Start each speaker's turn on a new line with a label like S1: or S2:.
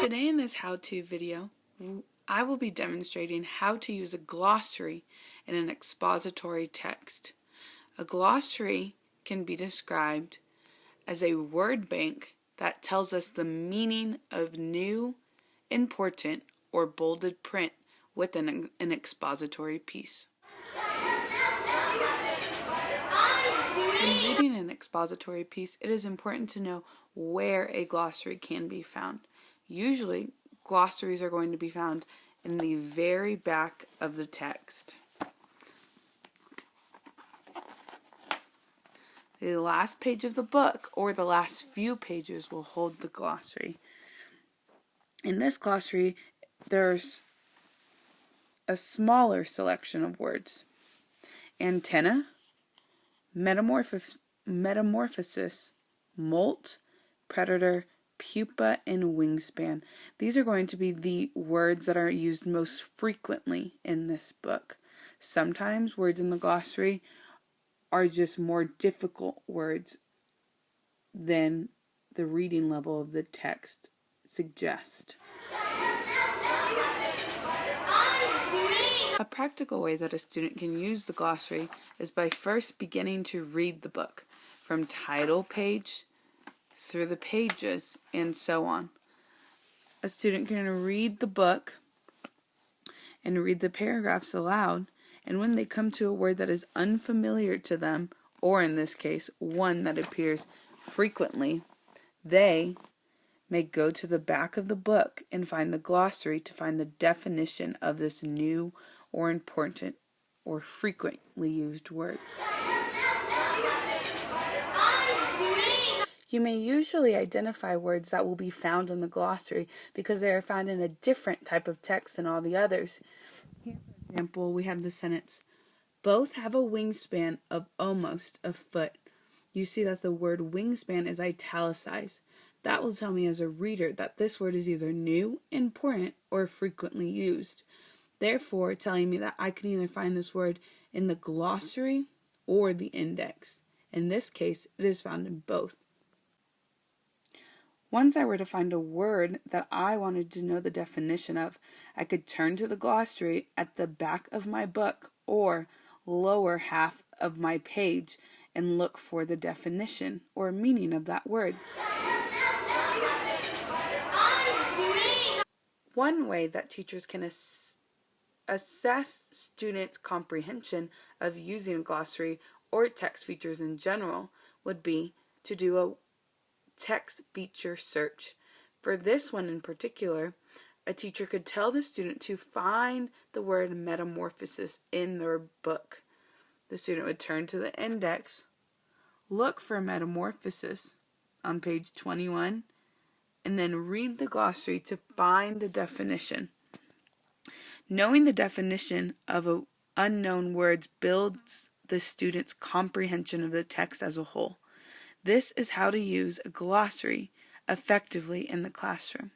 S1: Today in this how-to video, I will be demonstrating how to use a glossary in an expository text. A glossary can be described as a word bank that tells us the meaning of new, important, or bolded print within an expository piece. When reading an expository piece, it is important to know where a glossary can be found. Usually, glossaries are going to be found in the very back of the text. The last page of the book or the last few pages will hold the glossary. In this glossary, there's a smaller selection of words. Antenna, metamorphosis, molt, predator, pupa, and wingspan. These are going to be the words that are used most frequently in this book. Sometimes words in the glossary are just more difficult words than the reading level of the text suggests. A practical way that a student can use the glossary is by first beginning to read the book, from title page through the pages and so on. A student can read the book and read the paragraphs aloud, and when they come to a word that is unfamiliar to them, or in this case, one that appears frequently, they may go to the back of the book and find the glossary to find the definition of this new or important or frequently used word. You may usually identify words that will be found in the glossary because they are found in a different type of text than all the others. Here, for example, we have the sentence, both have a wingspan of almost a foot. You see that the word wingspan is italicized. That will tell me as a reader that this word is either new, important, or frequently used. Therefore, telling me that I can either find this word in the glossary or the index. In this case, it is found in both. Once I were to find a word that I wanted to know the definition of, I could turn to the glossary at the back of my book or lower half of my page and look for the definition or meaning of that word. One way that teachers can assess students' comprehension of using a glossary or text features in general would be to do a text feature search. For this one in particular, a teacher could tell the student to find the word metamorphosis in their book. The student would turn to the index, look for metamorphosis on page 21, and then read the glossary to find the definition. Knowing the definition of unknown words builds the student's comprehension of the text as a whole. This is how to use a glossary effectively in the classroom.